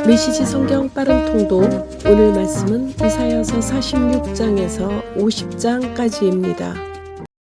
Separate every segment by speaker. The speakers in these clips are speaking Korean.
Speaker 1: 메시지 성경 빠른 통독. 오늘 말씀은 이사야서 46장에서 50장까지입니다.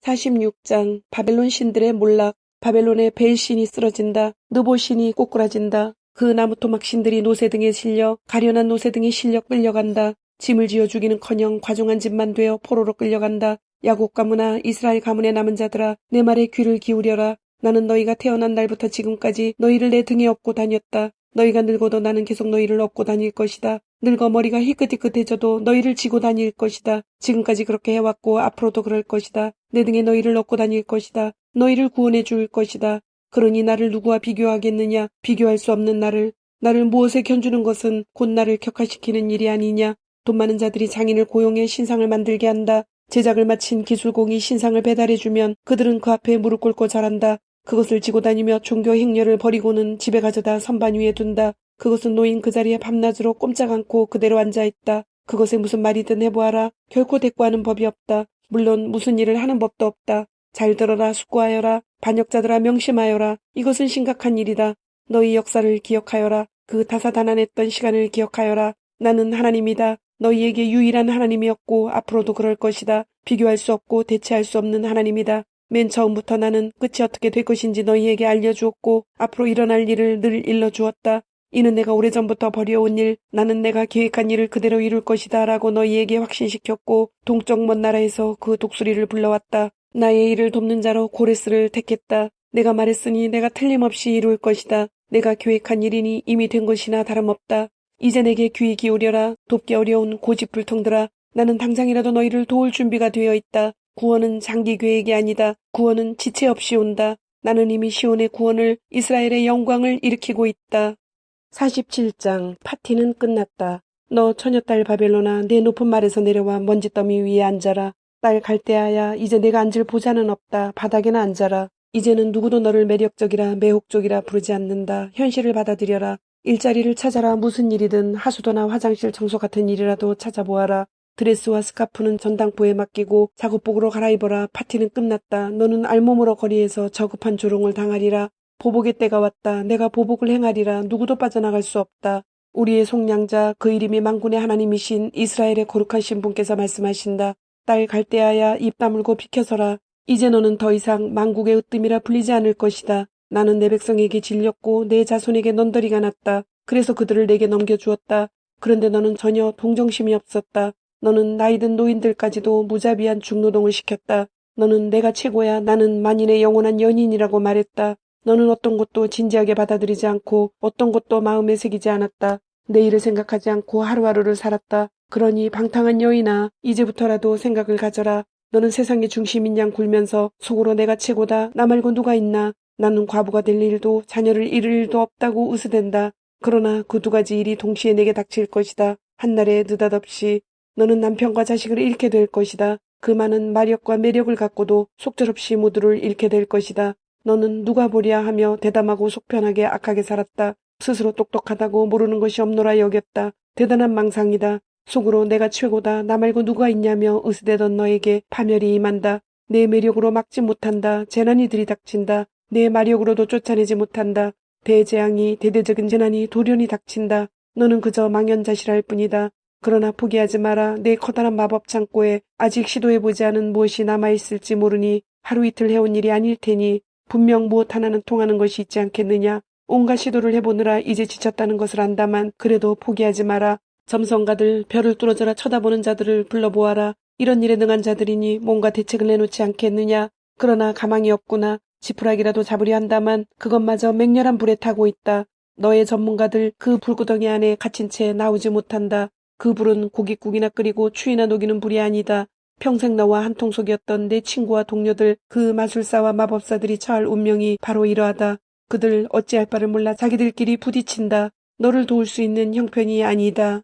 Speaker 1: 46장. 바벨론 신들의 몰락. 바벨론의 벨신이 쓰러진다. 느보신이 꼬꾸라진다. 그 나무토막 신들이 노새 등에 실려 가련한 노새 등에 실려 끌려간다. 짐을 지어 주기는커녕 과중한 짐만 되어 포로로 끌려간다. 야곱 가문아, 이스라엘 가문의 남은 자들아, 내 말에 귀를 기울여라. 나는 너희가 태어난 날부터 지금까지 너희를 내 등에 업고 다녔다. 너희가 늙어도 나는 계속 너희를 업고 다닐 것이다. 늙어 머리가 희끗희끗해져도 너희를 지고 다닐 것이다. 지금까지 그렇게 해왔고 앞으로도 그럴 것이다. 내 등에 너희를 업고 다닐 것이다. 너희를 구원해 줄 것이다. 그러니 나를 누구와 비교하겠느냐? 비교할 수 없는 나를 무엇에 견주는 것은 곧 나를 격화시키는 일이 아니냐? 돈 많은 자들이 장인을 고용해 신상을 만들게 한다. 제작을 마친 기술공이 신상을 배달해주면 그들은 그 앞에 무릎 꿇고 절한다. 그것을 지고 다니며 종교 행렬을 버리고는 집에 가져다 선반 위에 둔다. 그것은 노인 그 자리에 밤낮으로 꼼짝 않고 그대로 앉아있다. 그것에 무슨 말이든 해보아라. 결코 대꾸하는 법이 없다. 물론 무슨 일을 하는 법도 없다. 잘 들어라. 숙고하여라. 반역자들아, 명심하여라. 이것은 심각한 일이다. 너희 역사를 기억하여라. 그 다사다난했던 시간을 기억하여라. 나는 하나님이다. 너희에게 유일한 하나님이었고 앞으로도 그럴 것이다. 비교할 수 없고 대체할 수 없는 하나님이다. 맨 처음부터 나는 끝이 어떻게 될 것인지 너희에게 알려주었고 앞으로 일어날 일을 늘 일러주었다. 이는 내가 오래전부터 벌여온 일, 나는 내가 계획한 일을 그대로 이룰 것이다 라고 너희에게 확신시켰고 동쪽 먼 나라에서 그 독수리를 불러왔다. 나의 일을 돕는 자로 고레스를 택했다. 내가 말했으니 내가 틀림없이 이룰 것이다. 내가 계획한 일이니 이미 된 것이나 다름없다. 이제 내게 귀 기울여라. 돕기 어려운 고집불통들아. 나는 당장이라도 너희를 도울 준비가 되어 있다. 구원은 장기 계획이 아니다. 구원은 지체 없이 온다. 나는 이미 시온의 구원을, 이스라엘의 영광을 일으키고 있다. 47장. 파티는 끝났다. 너 처녀딸 바벨론아, 내 높은 말에서 내려와 먼지더미 위에 앉아라. 딸 갈대아야, 이제 내가 앉을 보좌는 없다. 바닥에나 앉아라. 이제는 누구도 너를 매력적이라 매혹적이라 부르지 않는다. 현실을 받아들여라. 일자리를 찾아라. 무슨 일이든 하수도나 화장실 청소 같은 일이라도 찾아보아라. 드레스와 스카프는 전당포에 맡기고 작업복으로 갈아입어라. 파티는 끝났다. 너는 알몸으로 거리에서 저급한 조롱을 당하리라. 보복의 때가 왔다. 내가 보복을 행하리라. 누구도 빠져나갈 수 없다. 우리의 속량자, 그 이름이 만군의 하나님이신 이스라엘의 거룩하신 분께서 말씀하신다. 딸 갈대아야, 입 다물고 비켜서라. 이제 너는 더 이상 만국의 으뜸이라 불리지 않을 것이다. 나는 내 백성에게 질렸고 내 자손에게 넌더리가 났다. 그래서 그들을 내게 넘겨주었다. 그런데 너는 전혀 동정심이 없었다. 너는 나이든 노인들까지도 무자비한 중노동을 시켰다. 너는 내가 최고야. 나는 만인의 영원한 연인이라고 말했다. 너는 어떤 것도 진지하게 받아들이지 않고 어떤 것도 마음에 새기지 않았다. 내일을 생각하지 않고 하루하루를 살았다. 그러니 방탕한 여인아, 이제부터라도 생각을 가져라. 너는 세상의 중심인 양 굴면서 속으로 내가 최고다. 나 말고 누가 있나. 나는 과부가 될 일도 자녀를 잃을 일도 없다고 으스댄다. 그러나 그 두 가지 일이 동시에 내게 닥칠 것이다. 한날에 느닷없이 너는 남편과 자식을 잃게 될 것이다. 그 많은 마력과 매력을 갖고도 속절없이 모두를 잃게 될 것이다. 너는 누가 보랴 하며 대담하고 속편하게 악하게 살았다. 스스로 똑똑하다고 모르는 것이 없노라 여겼다. 대단한 망상이다. 속으로 내가 최고다. 나 말고 누가 있냐며 으스대던 너에게 파멸이 임한다. 내 매력으로 막지 못한다. 재난이 들이닥친다. 내 마력으로도 쫓아내지 못한다. 대재앙이, 대대적인 재난이 돌연히 닥친다. 너는 그저 망연자실할 뿐이다. 그러나 포기하지 마라. 내 커다란 마법 창고에 아직 시도해보지 않은 무엇이 남아있을지 모르니 하루 이틀 해온 일이 아닐 테니 분명 무엇 하나는 통하는 것이 있지 않겠느냐. 온갖 시도를 해보느라 이제 지쳤다는 것을 안다만 그래도 포기하지 마라. 점성가들, 별을 뚫어져라 쳐다보는 자들을 불러보아라. 이런 일에 능한 자들이니 뭔가 대책을 내놓지 않겠느냐. 그러나 가망이 없구나. 지푸라기라도 잡으려 한다만 그것마저 맹렬한 불에 타고 있다. 너의 전문가들 그 불구덩이 안에 갇힌 채 나오지 못한다. 그 불은 고깃국이나 끓이고 추위나 녹이는 불이 아니다. 평생 너와 한 통속이었던 내 친구와 동료들, 그 마술사와 마법사들이 처할 운명이 바로 이러하다. 그들 어찌할 바를 몰라 자기들끼리 부딪힌다. 너를 도울 수 있는 형편이 아니다.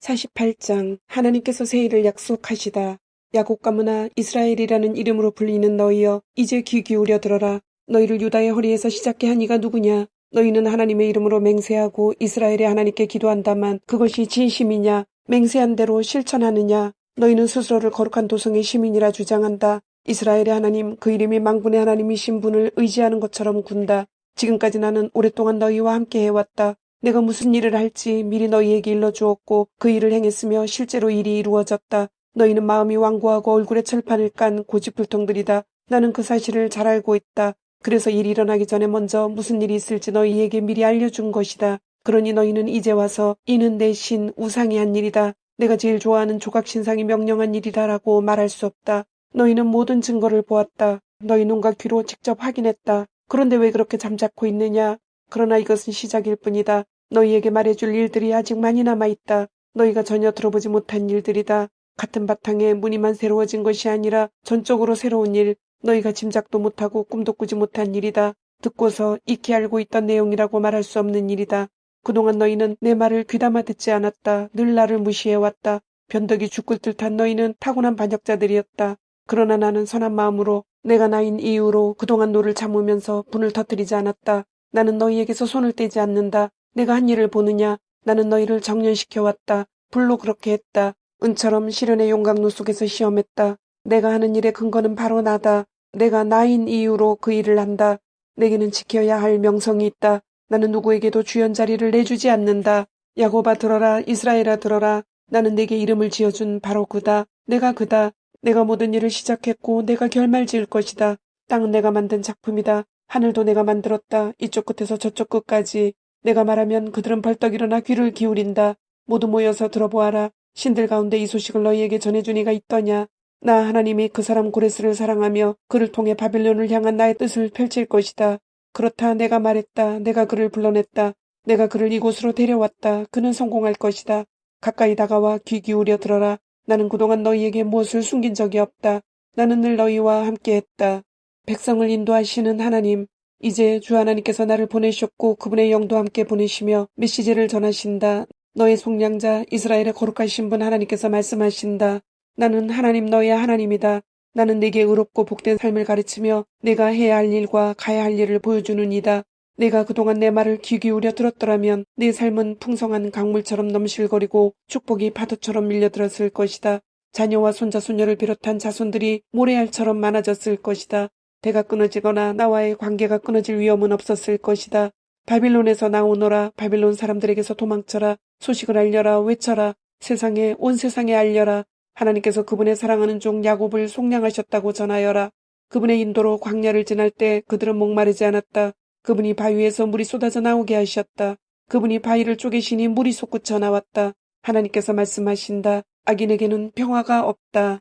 Speaker 1: 48장. 하나님께서 새 일을 약속하시다. 야곱 가문아, 이스라엘이라는 이름으로 불리는 너희여, 이제 귀 기울여 들어라. 너희를 유다의 허리에서 시작게 한 이가 누구냐? 너희는 하나님의 이름으로 맹세하고 이스라엘의 하나님께 기도한다만 그것이 진심이냐? 맹세한 대로 실천하느냐? 너희는 스스로를 거룩한 도성의 시민이라 주장한다. 이스라엘의 하나님, 그 이름이 만군의 하나님이신 분을 의지하는 것처럼 군다. 지금까지 나는 오랫동안 너희와 함께 해왔다. 내가 무슨 일을 할지 미리 너희에게 일러주었고 그 일을 행했으며 실제로 일이 이루어졌다. 너희는 마음이 완고하고 얼굴에 철판을 깐 고집불통들이다. 나는 그 사실을 잘 알고 있다. 그래서 일이 일어나기 전에 먼저 무슨 일이 있을지 너희에게 미리 알려준 것이다. 그러니 너희는 이제 와서 이는 내 신 우상이 한 일이다. 내가 제일 좋아하는 조각신상이 명령한 일이다라고 말할 수 없다. 너희는 모든 증거를 보았다. 너희 눈과 귀로 직접 확인했다. 그런데 왜 그렇게 잠자코 있느냐? 그러나 이것은 시작일 뿐이다. 너희에게 말해줄 일들이 아직 많이 남아있다. 너희가 전혀 들어보지 못한 일들이다. 같은 바탕에 무늬만 새로워진 것이 아니라 전적으로 새로운 일, 너희가 짐작도 못하고 꿈도 꾸지 못한 일이다. 듣고서 익히 알고 있던 내용이라고 말할 수 없는 일이다. 그동안 너희는 내 말을 귀담아 듣지 않았다. 늘 나를 무시해왔다. 변덕이 죽을 듯한 너희는 타고난 반역자들이었다. 그러나 나는 선한 마음으로 내가 나인 이유로 그동안 너를 참으면서 분을 터뜨리지 않았다. 나는 너희에게서 손을 떼지 않는다. 내가 한 일을 보느냐? 나는 너희를 정련시켜왔다. 불로 그렇게 했다. 은처럼 시련의 용광로 속에서 시험했다. 내가 하는 일의 근거는 바로 나다. 내가 나인 이유로 그 일을 한다. 내게는 지켜야 할 명성이 있다. 나는 누구에게도 주연 자리를 내주지 않는다. 야곱아 들어라. 이스라엘아 들어라. 나는 내게 이름을 지어준 바로 그다. 내가 그다. 내가 모든 일을 시작했고 내가 결말 지을 것이다. 땅은 내가 만든 작품이다. 하늘도 내가 만들었다. 이쪽 끝에서 저쪽 끝까지. 내가 말하면 그들은 벌떡 일어나 귀를 기울인다. 모두 모여서 들어보아라. 신들 가운데 이 소식을 너희에게 전해준 이가 있더냐. 나 하나님이 그 사람 고레스를 사랑하며 그를 통해 바빌론을 향한 나의 뜻을 펼칠 것이다. 그렇다. 내가 말했다. 내가 그를 불러냈다. 내가 그를 이곳으로 데려왔다. 그는 성공할 것이다. 가까이 다가와 귀 기울여 들어라. 나는 그동안 너희에게 무엇을 숨긴 적이 없다. 나는 늘 너희와 함께했다. 백성을 인도하시는 하나님, 이제 주 하나님께서 나를 보내셨고 그분의 영도 함께 보내시며 메시지를 전하신다. 너의 속량자 이스라엘의 거룩하신 분 하나님께서 말씀하신다. 나는 하나님 너의 하나님이다. 나는 내게 의롭고 복된 삶을 가르치며 내가 해야 할 일과 가야 할 일을 보여주는 이다. 내가 그동안 내 말을 귀 기울여 들었더라면 내 삶은 풍성한 강물처럼 넘실거리고 축복이 파도처럼 밀려들었을 것이다. 자녀와 손자 손녀를 비롯한 자손들이 모래알처럼 많아졌을 것이다. 대가 끊어지거나 나와의 관계가 끊어질 위험은 없었을 것이다. 바빌론에서 나오너라. 바빌론 사람들에게서 도망쳐라. 소식을 알려라. 외쳐라. 세상에 온 세상에 알려라. 하나님께서 그분의 사랑하는 종 야곱을 속량하셨다고 전하여라. 그분의 인도로 광야를 지날 때 그들은 목마르지 않았다. 그분이 바위에서 물이 쏟아져 나오게 하셨다. 그분이 바위를 쪼개시니 물이 솟구쳐 나왔다. 하나님께서 말씀하신다. 악인에게는 평화가 없다.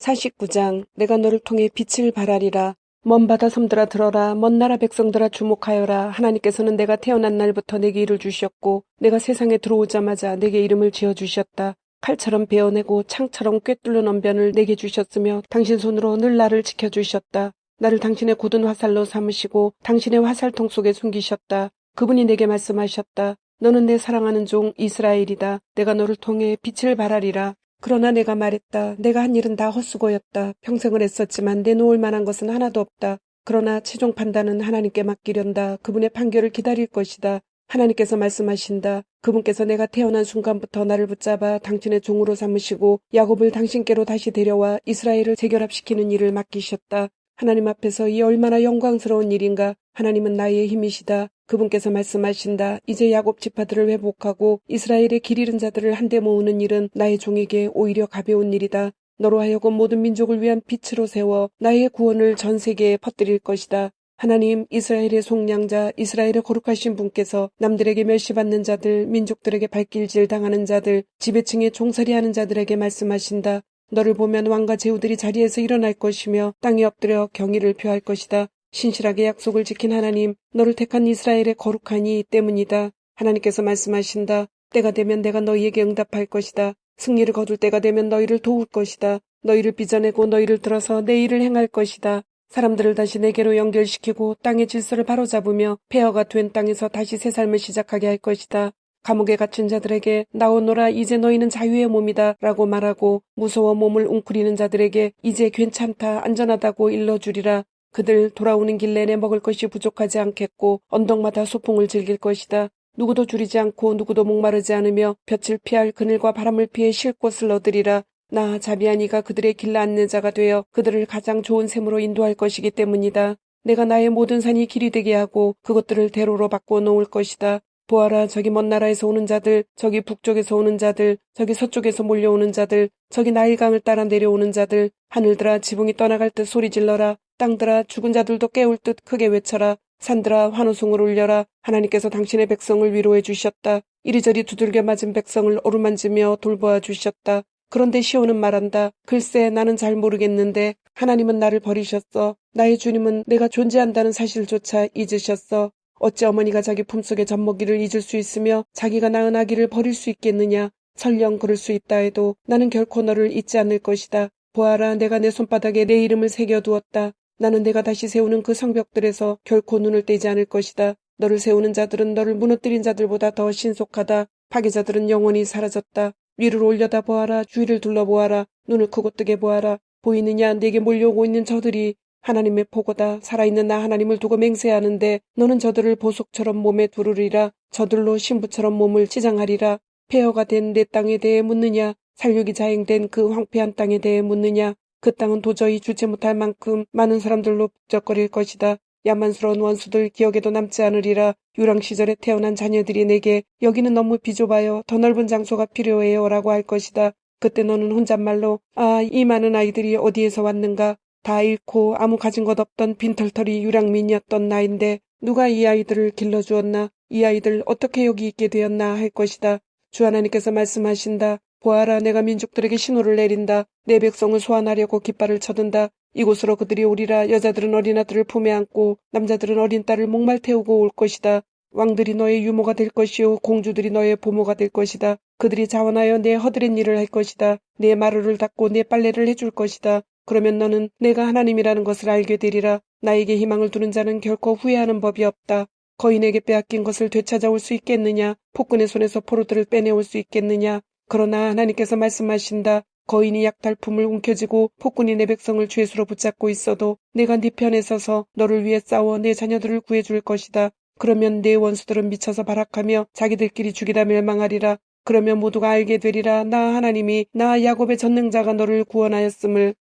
Speaker 1: 49장 내가 너를 통해 빛을 발하리라. 먼 바다 섬들아 들어라. 먼 나라 백성들아 주목하여라. 하나님께서는 내가 태어난 날부터 내게 일을 주셨고 내가 세상에 들어오자마자 내게 이름을 지어주셨다. 칼처럼 베어내고 창처럼 꿰뚫는 언변을 내게 주셨으며 당신 손으로 늘 나를 지켜주셨다. 나를 당신의 굳은 화살로 삼으시고 당신의 화살통 속에 숨기셨다. 그분이 내게 말씀하셨다. 너는 내 사랑하는 종 이스라엘이다. 내가 너를 통해 빛을 발하리라. 그러나 내가 말했다. 내가 한 일은 다 헛수고였다. 평생을 애썼지만 내놓을 만한 것은 하나도 없다. 그러나 최종 판단은 하나님께 맡기련다. 그분의 판결을 기다릴 것이다. 하나님께서 말씀하신다. 그분께서 내가 태어난 순간부터 나를 붙잡아 당신의 종으로 삼으시고 야곱을 당신께로 다시 데려와 이스라엘을 재결합시키는 일을 맡기셨다. 하나님 앞에서 이 얼마나 영광스러운 일인가. 하나님은 나의 힘이시다. 그분께서 말씀하신다. 이제 야곱 지파들을 회복하고 이스라엘의 길 잃은 자들을 한데 모으는 일은 나의 종에게 오히려 가벼운 일이다. 너로 하여금 모든 민족을 위한 빛으로 세워 나의 구원을 전 세계에 퍼뜨릴 것이다. 하나님 이스라엘의 속량자 이스라엘의 거룩하신 분께서 남들에게 멸시받는 자들 민족들에게 발길질 당하는 자들 지배층에 종살이하는 자들에게 말씀하신다. 너를 보면 왕과 제후들이 자리에서 일어날 것이며 땅에 엎드려 경의를 표할 것이다. 신실하게 약속을 지킨 하나님 너를 택한 이스라엘의 거룩하니 때문이다. 하나님께서 말씀하신다. 때가 되면 내가 너희에게 응답할 것이다. 승리를 거둘 때가 되면 너희를 도울 것이다. 너희를 빚어내고 너희를 들어서 내 일을 행할 것이다. 사람들을 다시 내게로 연결시키고 땅의 질서를 바로잡으며 폐허가 된 땅에서 다시 새 삶을 시작하게 할 것이다. 감옥에 갇힌 자들에게 나오너라 이제 너희는 자유의 몸이다 라고 말하고 무서워 몸을 웅크리는 자들에게 이제 괜찮다 안전하다고 일러주리라. 그들 돌아오는 길 내내 먹을 것이 부족하지 않겠고 언덕마다 소풍을 즐길 것이다. 누구도 줄이지 않고 누구도 목마르지 않으며 볕을 피할 그늘과 바람을 피해 쉴 곳을 얻으리라. 나 자비한 이가 그들의 길을 안내 자가 되어 그들을 가장 좋은 셈으로 인도할 것이기 때문이다. 내가 나의 모든 산이 길이 되게 하고 그것들을 대로로 바꾸어 놓을 것이다. 보아라, 저기 먼 나라에서 오는 자들, 저기 북쪽에서 오는 자들, 저기 서쪽에서 몰려오는 자들, 저기 나일강을 따라 내려오는 자들, 하늘들아 지붕이 떠나갈 듯 소리 질러라. 땅들아 죽은 자들도 깨울 듯 크게 외쳐라. 산들아 환호성을 울려라. 하나님께서 당신의 백성을 위로해 주셨다. 이리저리 두들겨 맞은 백성을 어루만지며 돌보아 주셨다. 그런데 시온은 말한다. 글쎄 나는 잘 모르겠는데 하나님은 나를 버리셨어. 나의 주님은 내가 존재한다는 사실조차 잊으셨어. 어찌 어머니가 자기 품속의 젖먹이를 잊을 수 있으며 자기가 낳은 아기를 버릴 수 있겠느냐. 설령 그럴 수 있다 해도 나는 결코 너를 잊지 않을 것이다. 보아라, 내가 내 손바닥에 내 이름을 새겨두었다. 나는 내가 다시 세우는 그 성벽들에서 결코 눈을 떼지 않을 것이다. 너를 세우는 자들은 너를 무너뜨린 자들보다 더 신속하다. 파괴자들은 영원히 사라졌다. 위를 올려다 보아라. 주위를 둘러보아라. 눈을 크고 뜨게 보아라. 보이느냐, 내게 몰려오고 있는 저들이 하나님의 보고다. 살아있는 나 하나님을 두고 맹세하는데 너는 저들을 보석처럼 몸에 두르리라. 저들로 신부처럼 몸을 치장하리라. 폐허가 된 내 땅에 대해 묻느냐. 살육이 자행된 그 황폐한 땅에 대해 묻느냐. 그 땅은 도저히 주체 못할 만큼 많은 사람들로 북적거릴 것이다. 야만스러운 원수들 기억에도 남지 않으리라. 유랑 시절에 태어난 자녀들이 내게 여기는 너무 비좁아요. 더 넓은 장소가 필요해요. 라고 할 것이다. 그때 너는 혼잣말로 아, 이 많은 아이들이 어디에서 왔는가. 다 잃고 아무 가진 것 없던 빈털터리 유랑민이었던 나인데 누가 이 아이들을 길러주었나. 이 아이들 어떻게 여기 있게 되었나 할 것이다. 주 하나님께서 말씀하신다. 보아라, 내가 민족들에게 신호를 내린다. 내 백성을 소환하려고 깃발을 쳐든다. 이곳으로 그들이 오리라. 여자들은 어린 아들을 품에 안고 남자들은 어린 딸을 목말 태우고 올 것이다. 왕들이 너의 유모가 될 것이요 공주들이 너의 보모가 될 것이다. 그들이 자원하여 내 허드렛 일을 할 것이다. 내 마루를 닦고 내 빨래를 해줄 것이다. 그러면 너는 내가 하나님이라는 것을 알게 되리라. 나에게 희망을 두는 자는 결코 후회하는 법이 없다. 거인에게 빼앗긴 것을 되찾아올 수 있겠느냐. 폭군의 손에서 포로들을 빼내올 수 있겠느냐. 그러나 하나님께서 말씀하신다. 거인이 약탈품을 움켜쥐고 폭군이 내 백성을 죄수로 붙잡고 있어도 내가 네 편에 서서 너를 위해 싸워 내 자녀들을 구해줄 것이다. 그러면 내 원수들은 미쳐서 발악하며 자기들끼리 죽이다 멸망하리라. 그러면 모두가 알게 되리라. 나 하나님이 나 야곱의 전능자가 너를 구원하였음을.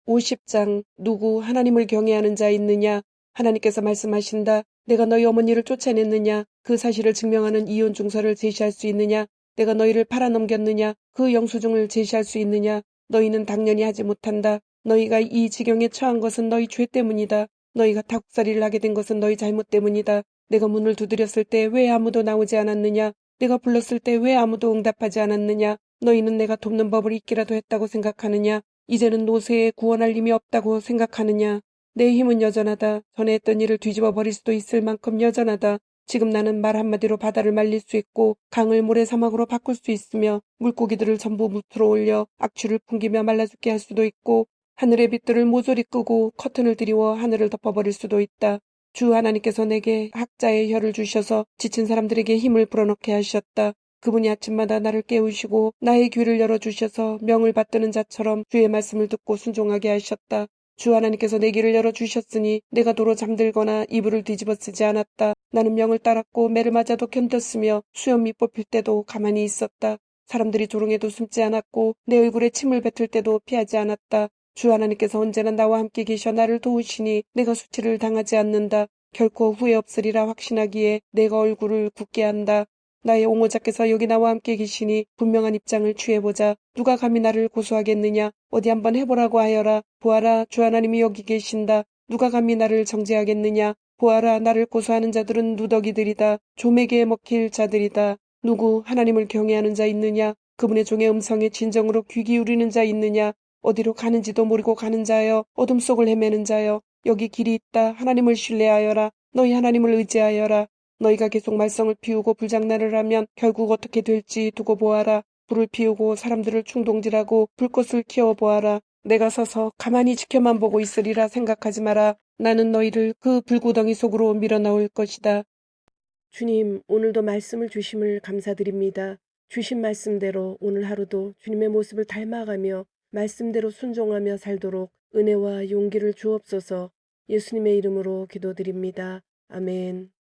Speaker 1: 50장. 누구 하나님을 경외하는 자 있느냐. 하나님께서 말씀하신다. 내가 너희 어머니를 쫓아냈느냐. 그 사실을 증명하는 이혼 증서를 제시할 수 있느냐. 내가 너희를 팔아넘겼느냐. 그 영수증을 제시할 수 있느냐. 너희는 당연히 하지 못한다. 너희가 이 지경에 처한 것은 너희 죄 때문이다. 너희가 닭살이를 하게 된 것은 너희 잘못 때문이다. 내가 문을 두드렸을 때 왜 아무도 나오지 않았느냐. 내가 불렀을 때 왜 아무도 응답하지 않았느냐. 너희는 내가 돕는 법을 잊기라도 했다고 생각하느냐. 이제는 노새에 구원할 힘이 없다고 생각하느냐. 내 힘은 여전하다. 전에 했던 일을 뒤집어 버릴 수도 있을 만큼 여전하다. 지금 나는 말 한마디로 바다를 말릴 수 있고 강을 모래사막으로 바꿀 수 있으며 물고기들을 전부 무트로 올려 악취를 풍기며 말라 죽게 할 수도 있고 하늘의 빛들을 모조리 끄고 커튼을 드리워 하늘을 덮어버릴 수도 있다. 주 하나님께서 내게 학자의 혀를 주셔서 지친 사람들에게 힘을 불어넣게 하셨다. 그분이 아침마다 나를 깨우시고 나의 귀를 열어주셔서 명을 받드는 자처럼 주의 말씀을 듣고 순종하게 하셨다. 주 하나님께서 내 귀를 열어주셨으니 내가 도로 잠들거나 이불을 뒤집어 쓰지 않았다. 나는 명을 따랐고 매를 맞아도 견뎠으며 수염이 뽑힐 때도 가만히 있었다. 사람들이 조롱해도 숨지 않았고 내 얼굴에 침을 뱉을 때도 피하지 않았다. 주 하나님께서 언제나 나와 함께 계셔 나를 도우시니 내가 수치를 당하지 않는다. 결코 후회 없으리라 확신하기에 내가 얼굴을 굳게 한다. 나의 옹호자께서 여기 나와 함께 계시니 분명한 입장을 취해보자. 누가 감히 나를 고소하겠느냐. 어디 한번 해보라고 하여라. 보아라, 주 하나님이 여기 계신다. 누가 감히 나를 정죄하겠느냐. 보아라, 나를 고소하는 자들은 누더기들이다. 조맥에 먹힐 자들이다. 누구 하나님을 경외하는 자 있느냐. 그분의 종의 음성에 진정으로 귀 기울이는 자 있느냐. 어디로 가는지도 모르고 가는 자여. 어둠 속을 헤매는 자여. 여기 길이 있다. 하나님을 신뢰하여라. 너희 하나님을 의지하여라. 너희가 계속 말썽을 피우고 불장난을 하면 결국 어떻게 될지 두고 보아라. 불을 피우고 사람들을 충동질하고 불꽃을 키워보아라. 내가 서서 가만히 지켜만 보고 있으리라 생각하지 마라. 나는 너희를 그 불구덩이 속으로 밀어넣을 것이다. 주님, 오늘도 말씀을 주심을 감사드립니다. 주신 말씀대로 오늘 하루도 주님의 모습을 닮아가며 말씀대로 순종하며 살도록 은혜와 용기를 주옵소서. 예수님의 이름으로 기도드립니다. 아멘.